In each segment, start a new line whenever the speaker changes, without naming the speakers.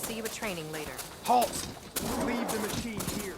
see you at training later.
Halt! Leave the machine here.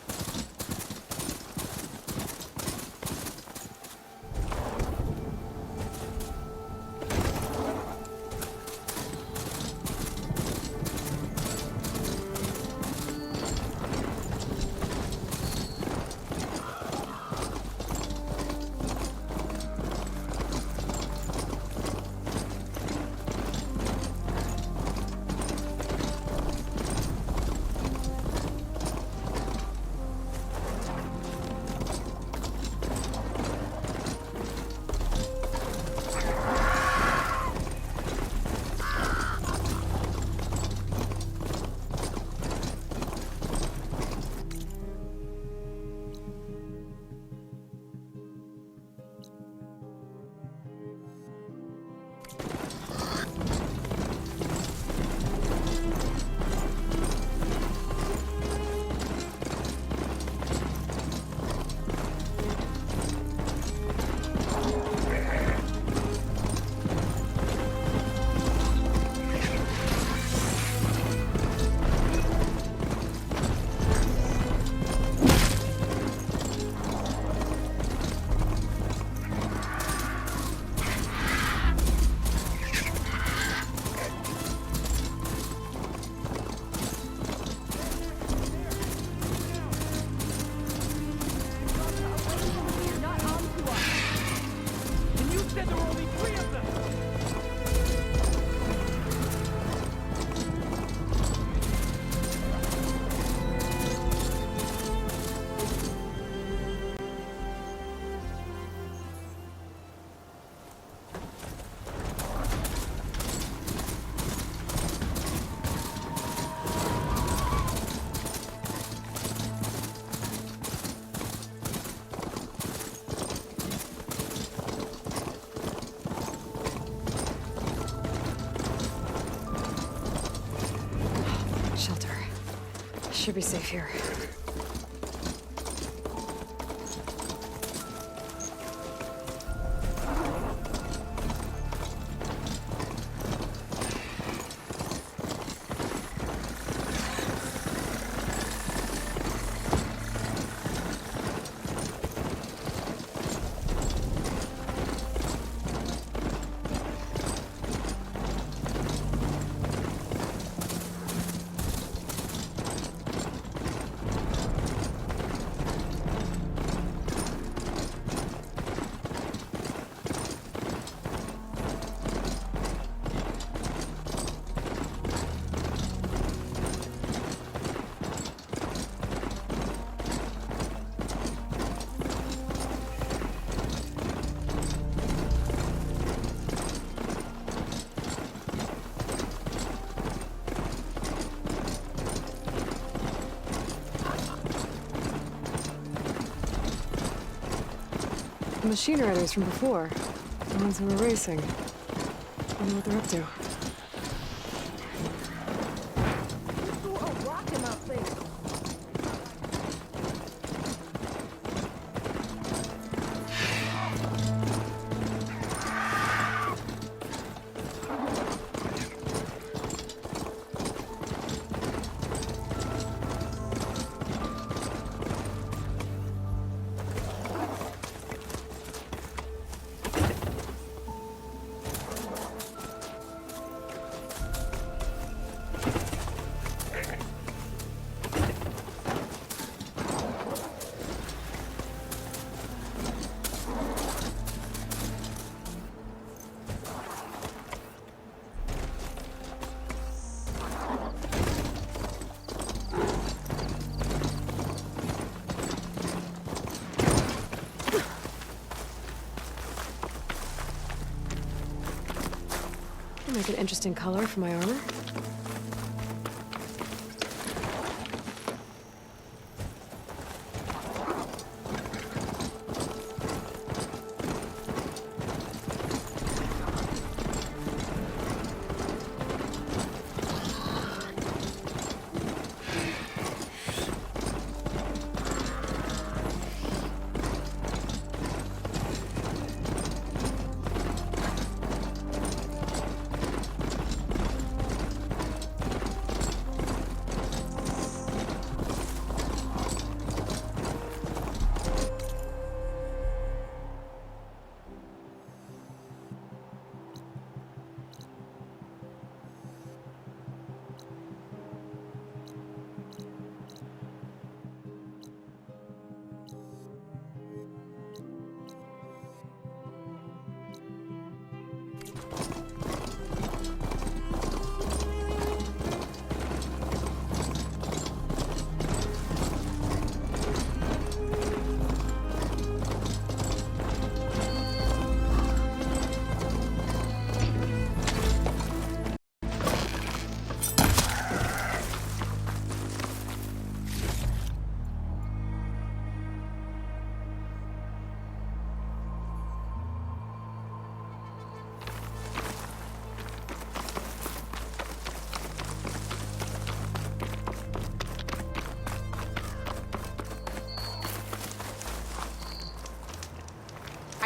Shelter. Should be safe here. The machine riders from before. The ones who were racing. I wonder what they're up to. Make an interesting color for my armor.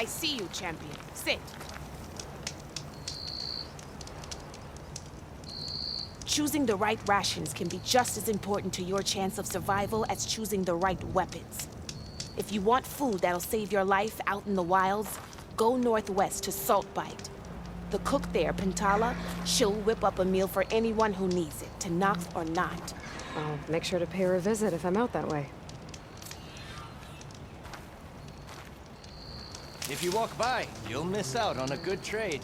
I see you, champion. Sit. Choosing the right rations can be just as important to your chance of survival as choosing the right weapons. If you want food that'll save your life out in the wilds, go northwest to Saltbite. The cook there, Pintala, she'll whip up a meal for anyone who needs it, to Nox or not.
I'll make sure to pay her a visit if I'm out that way.
If you walk by, you'll miss out on a good trade.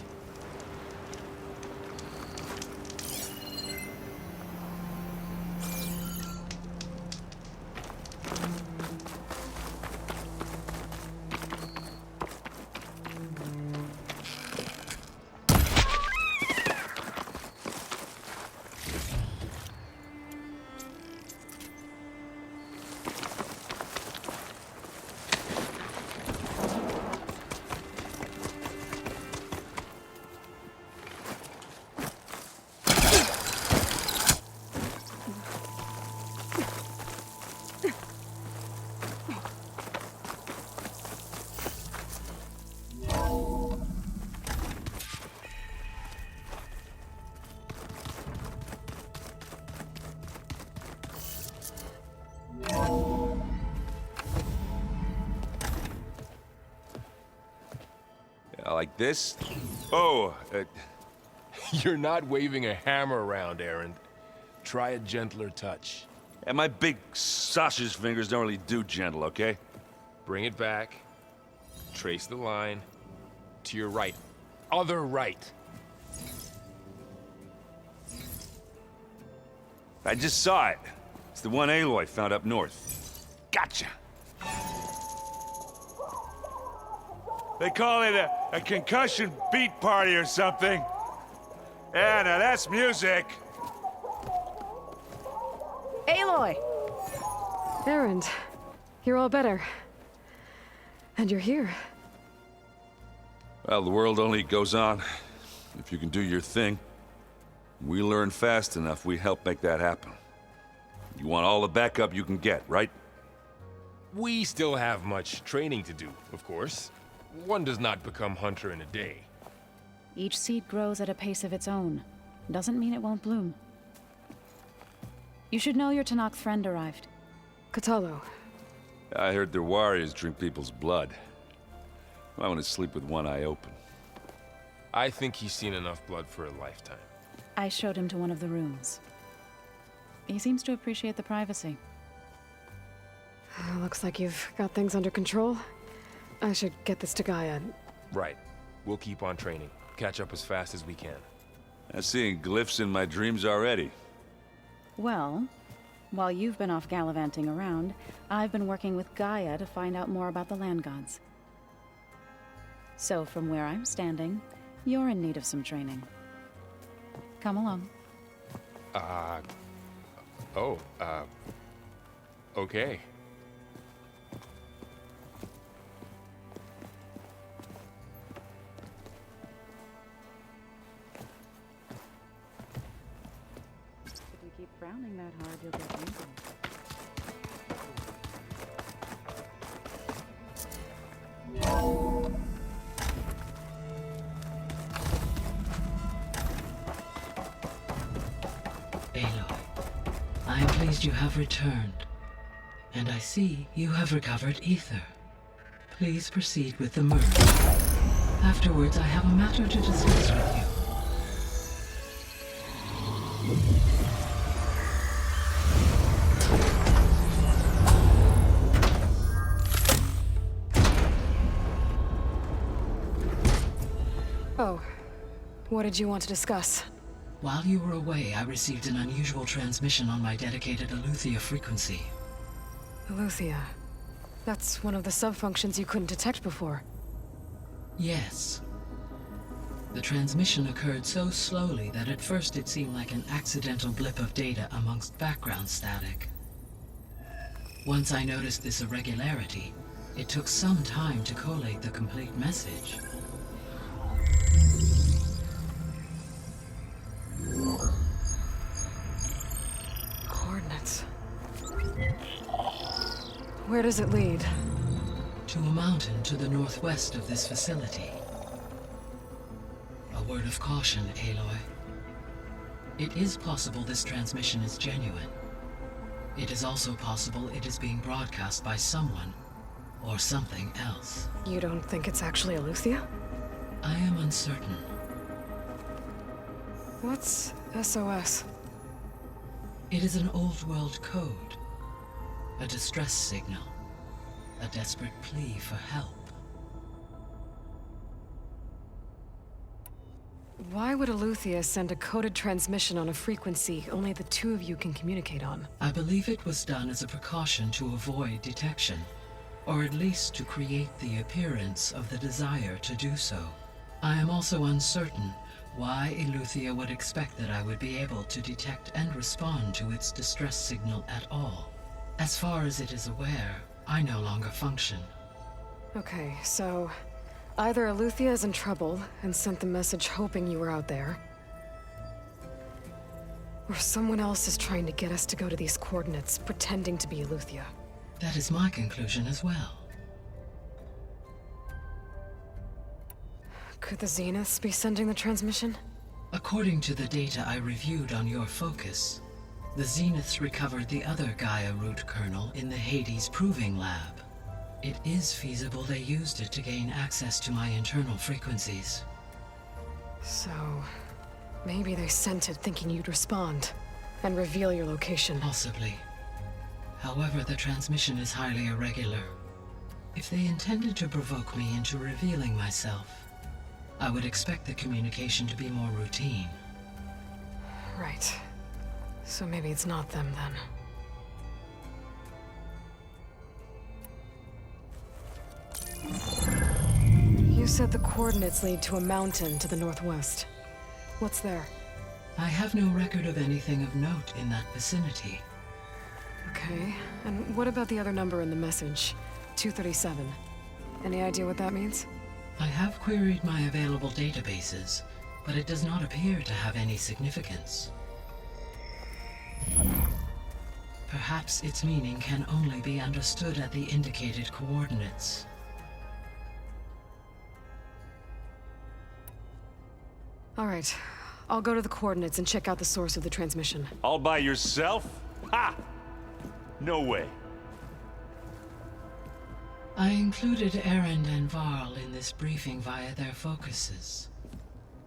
Like this? Oh,
You're not waving a hammer around, Erend. Try a gentler touch.
and my big sausage fingers don't really do gentle, okay?
Bring it back. Trace the line. To your right. Other right.
I just saw it. It's the one Aloy found up north. Gotcha! They call it a concussion beat party or something. Yeah, now that's music.
Aloy!
Erend, you're all better. And you're here.
Well, the world only goes on if you can do your thing. We learn fast enough, we help make that happen. You want all the backup you can get, right?
We still have much training to do, of course. One does not become hunter in a day.
Each seed grows at a pace of its own. Doesn't mean it won't bloom. You should know your Tenakth friend arrived.
Kotallo.
I heard their warriors drink people's blood. I want to sleep with one eye open.
I think he's seen enough blood for a lifetime.
I showed him to one of the rooms. He seems to appreciate the privacy.
Looks like you've got things under control. I should get this to Gaia.
Right. We'll keep on training. Catch up as fast as we can.
I'm seeing glyphs in my dreams already.
Well, while you've been off gallivanting around, I've been working with Gaia to find out more about the land gods. So from where I'm standing, you're in need of some training. Come along.
Okay.
If you keep frowning that hard, you'll get wrinkles.
Aloy, I am pleased you have returned. And I see you have recovered ether. Please proceed with the merge. Afterwards, I have a matter to discuss with you.
Oh. What did you want to discuss?
While you were away, I received an unusual transmission on my dedicated Eleuthia frequency.
Eleuthia. That's one of the sub-functions you couldn't detect before.
Yes. The transmission occurred so slowly that at first it seemed like an accidental blip of data amongst background static. Once I noticed this irregularity, it took some time to collate the complete message.
Coordinates. Where does it lead?
To to a mountain to the northwest of this facility. A word of caution, Aloy. It is possible this transmission is genuine. It is also possible it is being broadcast by someone or something else.
You don't think it's actually Eleuthia?
I am uncertain.
What's SOS?
It is an old-world code. A distress signal. A desperate plea for help.
Why would Eleuthia send a coded transmission on a frequency only the two of you can communicate on?
I believe it was done as a precaution to avoid detection, or at least to create the appearance of the desire to do so. I am also uncertain why Eleuthia would expect that I would be able to detect and respond to its distress signal at all. As far as it is aware, I no longer function.
Okay, so either Eleuthia is in trouble and sent the message hoping you were out there, or someone else is trying to get us to go to these coordinates, pretending to be Eleuthia.
That is my conclusion as well.
Could the Zeniths be sending the transmission?
According to the data I reviewed on your focus, the Zeniths recovered the other Gaia root kernel in the Hades Proving Lab. It is feasible they used it to gain access to my internal frequencies.
So, maybe they sent it thinking you'd respond and reveal your location.
Possibly. However, the transmission is highly irregular. If they intended to provoke me into revealing myself, I would expect the communication to be more routine.
Right. So maybe it's not them then. You said the coordinates lead to a mountain to the northwest. What's there?
I have no record of anything of note in that vicinity.
Okay, and what about the other number in the message? 237. Any idea what that means?
I have queried my available databases, but it does not appear to have any significance. Perhaps its meaning can only be understood at the indicated coordinates.
All right, I'll go to the coordinates and check out the source of the transmission.
All by yourself? Ha! No way.
I included Erend and Varl in this briefing via their focuses.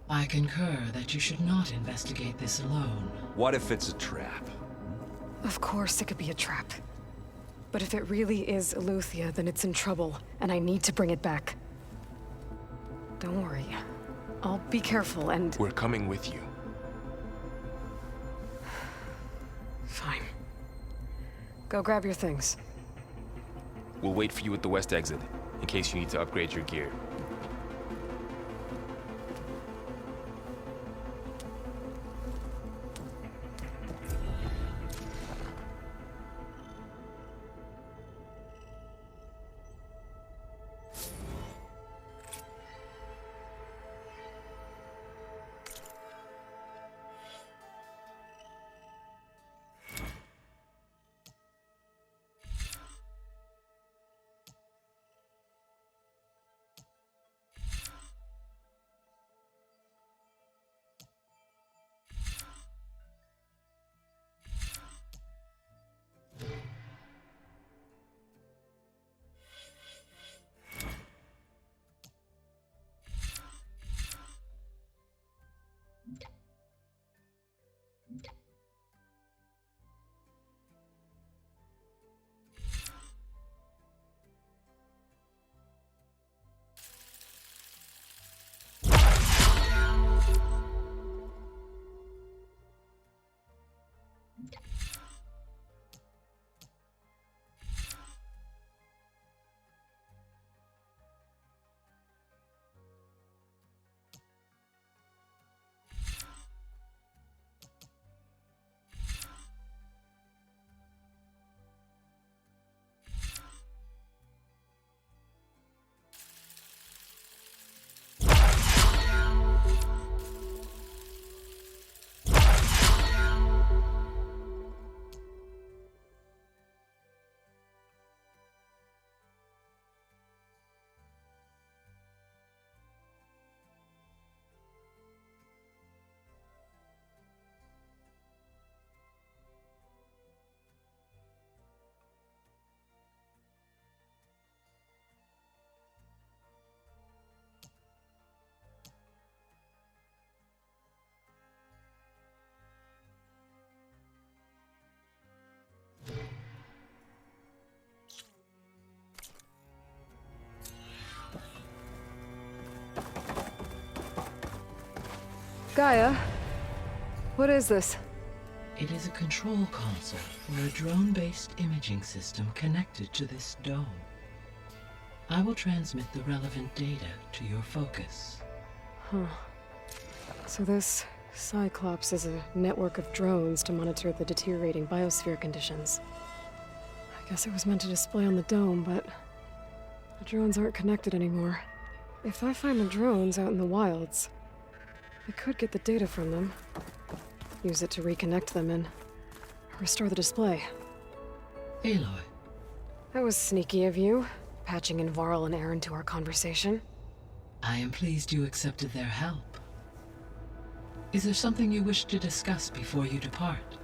I concur that you should not investigate this alone.
What if it's a trap?
Of course it could be a trap. But if it really is Eleuthia, then it's in trouble, and I need to bring it back. Don't worry. I'll be careful and...
We're coming with you.
Fine. Go grab your things.
We'll wait for you at the west exit, in case you need to upgrade your gear.
Gaia, what is this?
It is a control console for a drone-based imaging system connected to this dome. I will transmit the relevant data to your focus.
Huh. So this Cyclops is a network of drones to monitor the deteriorating biosphere conditions. I guess it was meant to display on the dome, but the drones aren't connected anymore. If I find the drones out in the wilds, I could get the data from them, use it to reconnect them and restore the display.
Aloy,
That was sneaky of you, patching in Varl and Aaron to our conversation.
I am pleased you accepted their help. Is there something you wish to discuss before you depart?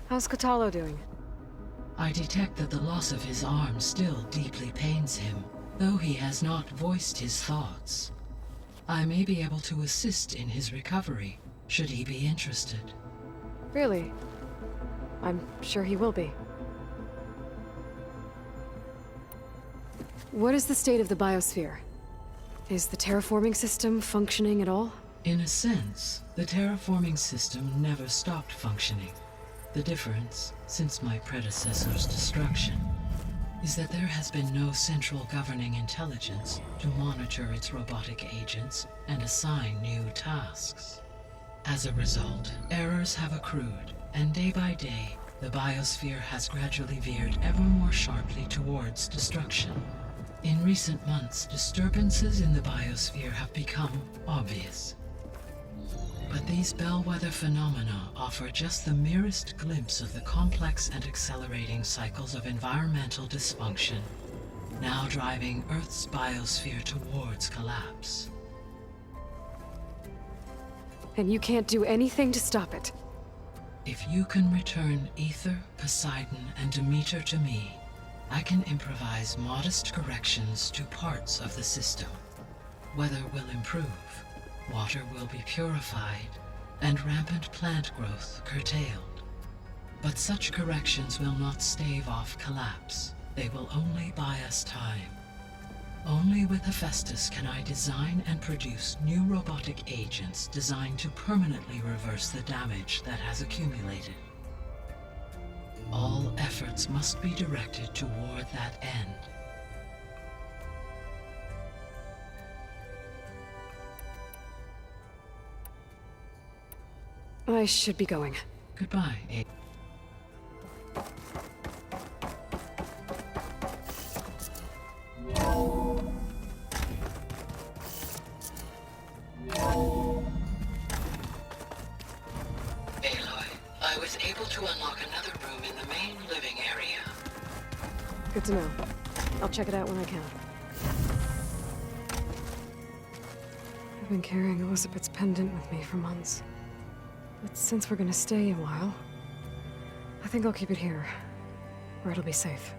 How's Kotallo doing?
I detect that the loss of his arm still deeply pains him, though he has not voiced his thoughts. I may be able to assist in his recovery, should he be interested.
Really? I'm sure he will be. What is the state of the biosphere? Is the terraforming system functioning at all?
In a sense, the terraforming system never stopped functioning. The difference, since my predecessor's destruction, is that there has been no central governing intelligence to monitor its robotic agents and assign new tasks. As a result, errors have accrued, and day by day, the biosphere has gradually veered ever more sharply towards destruction. In recent months, disturbances in the biosphere have become obvious. But these bellwether phenomena offer just the merest glimpse of the complex and accelerating cycles of environmental dysfunction, now driving Earth's biosphere towards collapse.
And you can't do anything to stop it?
If you can return Aether, Poseidon, and Demeter to me, I can improvise modest corrections to parts of the system. Weather will improve, water will be purified, and rampant plant growth curtailed. But such corrections will not stave off collapse. They will only buy us time. Only with Hephaestus can I design and produce new robotic agents designed to permanently reverse the damage that has accumulated. All efforts must be directed toward that end.
I should be going.
Goodbye, Aloy. I was able to unlock another room in the main living area.
Good to know. I'll check it out when I can. I've been carrying Elizabeth's pendant with me for months. But since we're gonna stay a while, I think I'll keep it here, where it'll be safe.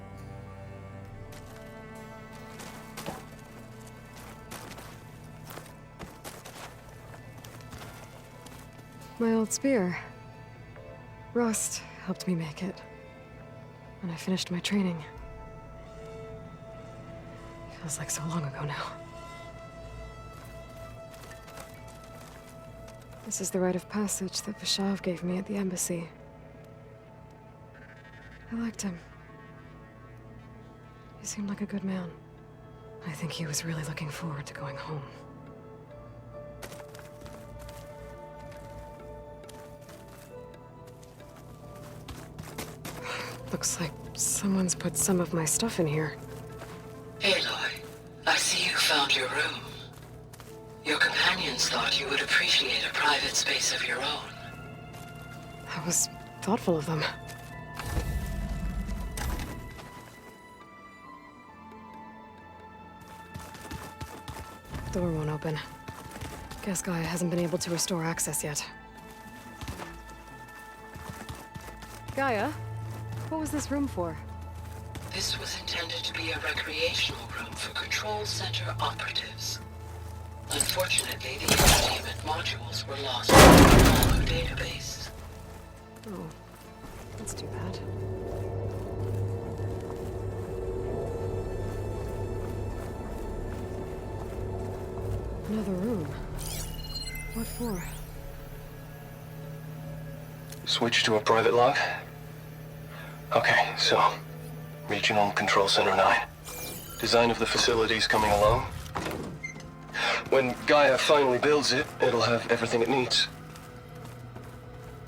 My old spear. Rust helped me make it. When I finished my training. Feels like so long ago now. This is the rite of passage that Vashav gave me at the embassy. I liked him. He seemed like a good man. I think he was really looking forward to going home. Looks like someone's put some of my stuff in here.
Aloy, I see you found your room. Your companions thought you would appreciate a private space of your own.
That was thoughtful of them. Door won't open. Guess Gaia hasn't been able to restore access yet. Gaia? What was this room for?
This was intended to be a recreational room for Control Center operatives. Unfortunately, the entertainment modules were lost in the Apollo database.
Oh, that's too bad. Another room. What for?
Switch to a private log? Okay, so... Regional Control Center 9. Design of the facility's coming along. When Gaia finally builds it, it'll have everything it needs.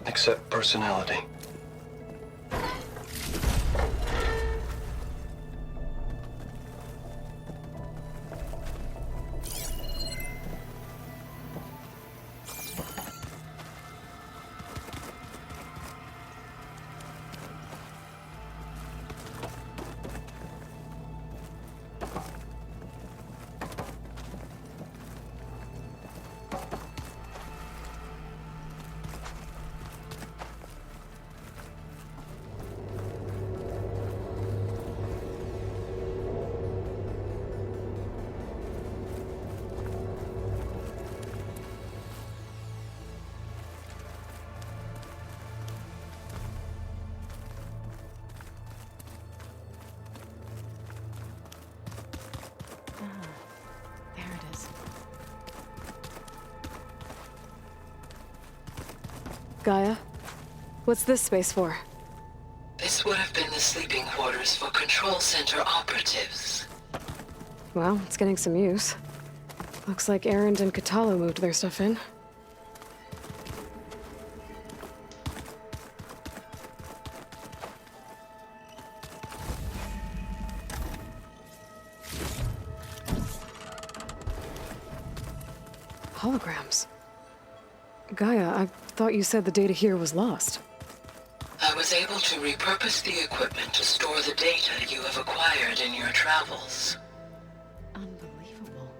Except personality.
There it is. Gaia? What's this space for?
This would have been the sleeping quarters for Control Center operatives.
Well, it's getting some use. Looks like Erend and Katalo moved their stuff in. Holograms. Gaia, I thought you said the data here was lost.
I was able to repurpose the equipment to store the data you have acquired in your travels.
Unbelievable.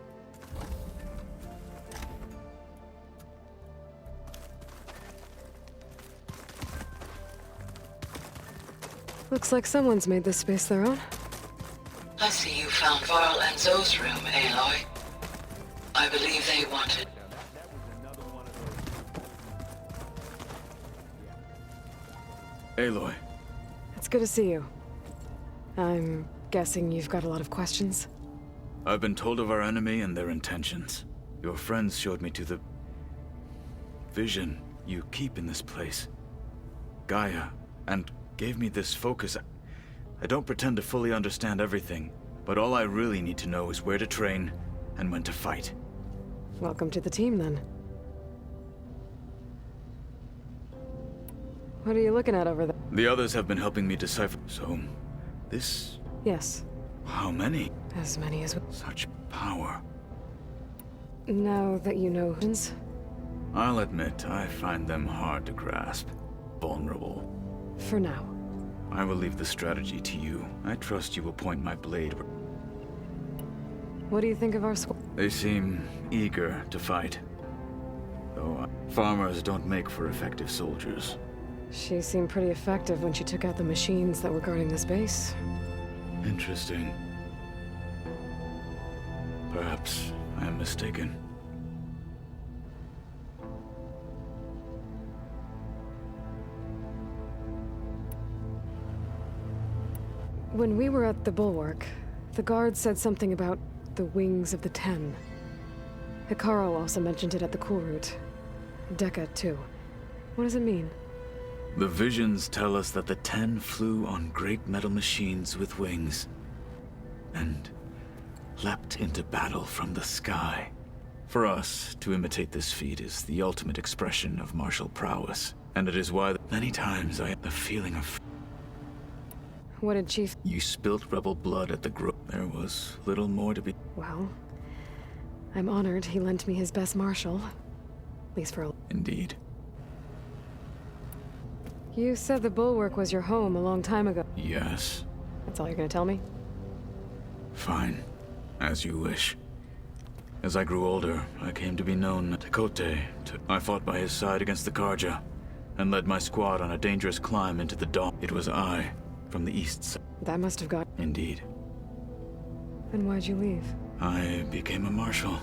Looks like someone's made this space their own.
I see you found Varl and Zoe's room, Aloy. I believe they wanted...
Aloy.
It's good to see you. I'm guessing you've got a lot of questions?
I've been told of our enemy and their intentions. Your friends showed me to the... vision you keep in this place. Gaia, and gave me this focus. I don't pretend to fully understand everything, but all I really need to know is where to train and when to fight.
Welcome to the team, then. What are you looking at over there?
The others have been helping me decipher... So, this...
Yes.
How many?
As many as...
Such power.
Now that you know who's...
I'll admit, I find them hard to grasp. Vulnerable.
For now.
I will leave the strategy to you. I trust you will point my blade...
What do you think of our squad?
They seem eager to fight. Though farmers don't make for effective soldiers.
She seemed pretty effective when she took out the machines that were guarding this base.
Interesting. Perhaps I am mistaken.
When we were at the Bulwark, the guard said something about the Wings of the Ten. Hikaru also mentioned it at the Cool Route. Dekka, too. What does it mean?
The visions tell us that the Ten flew on great metal machines with wings, and leapt into battle from the sky. For us, to imitate this feat is the ultimate expression of martial prowess, and it is why many times I have the feeling of...
What did Chief...
You spilt rebel blood at the grove. There was little more to be...
Well, I'm honored he lent me his best martial. At least for a...
Indeed.
You said the Bulwark was your home a long time ago.
Yes.
That's all you're gonna tell me?
Fine. As you wish. As I grew older, I came to be known as Tekote. I fought by his side against the Karja, and led my squad on a dangerous climb into the dawn. It was I, from the east side.
That must have got...
Indeed.
Then why'd you leave?
I became a marshal.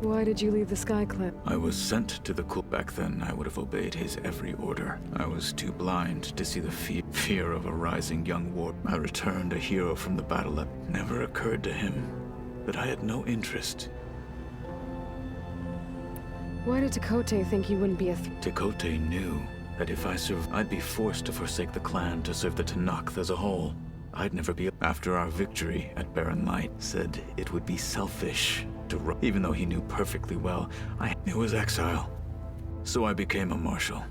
Why did you leave the Skyclip?
I was sent to the Cool. Back then, I would have obeyed his every order. I was too blind to see the fear of a rising young war. I returned a hero from the battle that never occurred to him. that I had no interest.
Why did Tekote think you wouldn't be a
Tekote knew that if I survived, I'd be forced to forsake the clan to serve the Tenakth as a whole. I'd never be. After our victory at Barren Light, said it would be selfish to even though he knew perfectly well it was exile. So I became a marshal.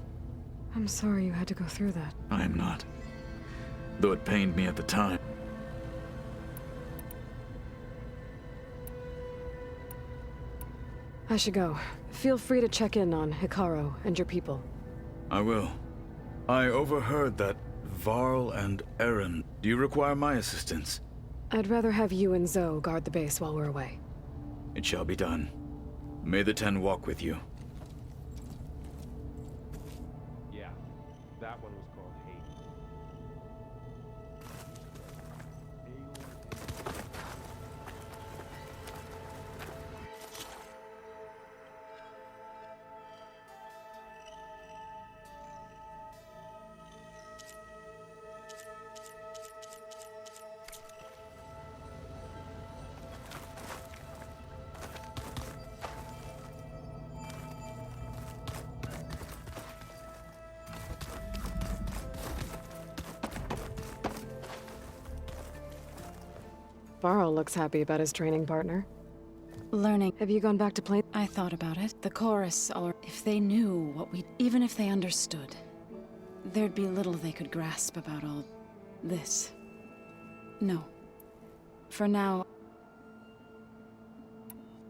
I'm sorry you had to go through that.
I am not. Though it pained me at the time.
I should go. Feel free to check in on Hikaru and your people.
I will. I overheard that Varl and Eren. Do you require my assistance?
I'd rather have you and Zoe guard the base while we're away.
It shall be done. May the Ten walk with you.
Yeah, that one was called Hate.
Varl looks happy about his training partner.
Learning.
Have you gone back to play?
I thought about it. The chorus, or if they knew what we... Even if they understood, there'd be little they could grasp about all this. No. For now...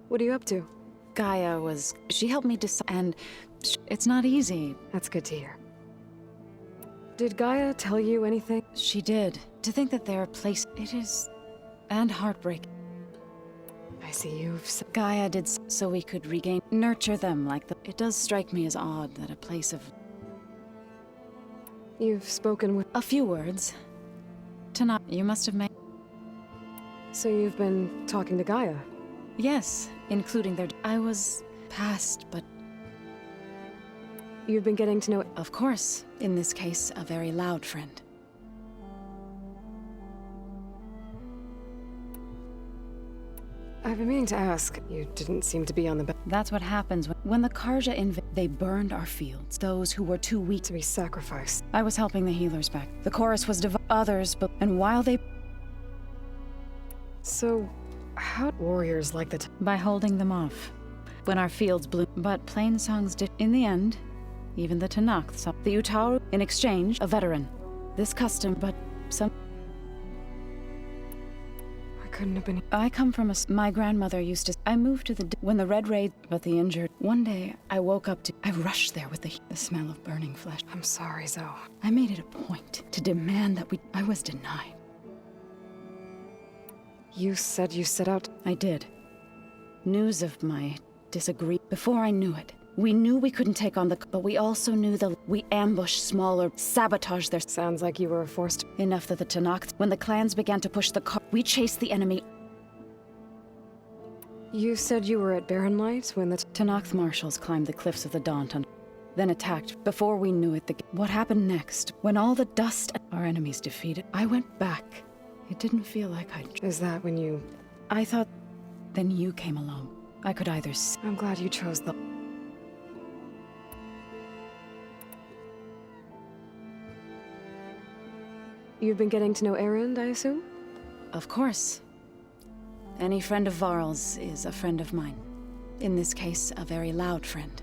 What are you up to?
Gaia was... She helped me decide, and it's not easy.
That's good to hear. Did Gaia tell you anything?
She did. To think that they're a place... It is... And heartbreak.
I see you've...
Gaia did so we could regain... Nurture them like the... It does strike me as odd that a place of...
You've spoken with...
A few words. Tonight, you must have made...
So you've been talking to Gaia?
Yes, including their... I was... past, but...
You've been getting to know...
Of course. In this case, a very loud friend.
I've been meaning to ask. You didn't seem to be on the...
That's what happens when the Karja they burned our fields. Those who were too weak
to be sacrificed.
I was helping the healers back. The chorus was others, but... And while they...
So, how warriors like that?
By holding them off. When our fields blew. But Plainsongs did... In the end, even the Tenakth saw... The Utaru, in exchange, a veteran. This custom, but some...
Couldn't have been...
I come from my grandmother used to... I moved to when the Red Raid, but the injured... One day, I woke up to... I rushed there with the smell of burning flesh.
I'm sorry, Zoe.
I made it a point to demand that I was denied.
You said you set out...
I did. News of my disagreement. Before I knew it, we knew we couldn't take on the... But we also knew that we ambushed smaller, sabotaged their...
Sounds like you were forced...
Enough that the Tenakth... When the clans began to push the we chased the enemy.
You said you were at Barren Light when the...
Tenakth marshals climbed the cliffs of the Daunton, then attacked. Before we knew it, what happened next? When all the dust... Our enemies defeated, I went back. It didn't feel like
Is that when you...
I thought... Then you came along. I could either...
I'm glad you chose the... You've been getting to know Erend, I assume?
Of course. Any friend of Varl's is a friend of mine. In this case, a very loud friend.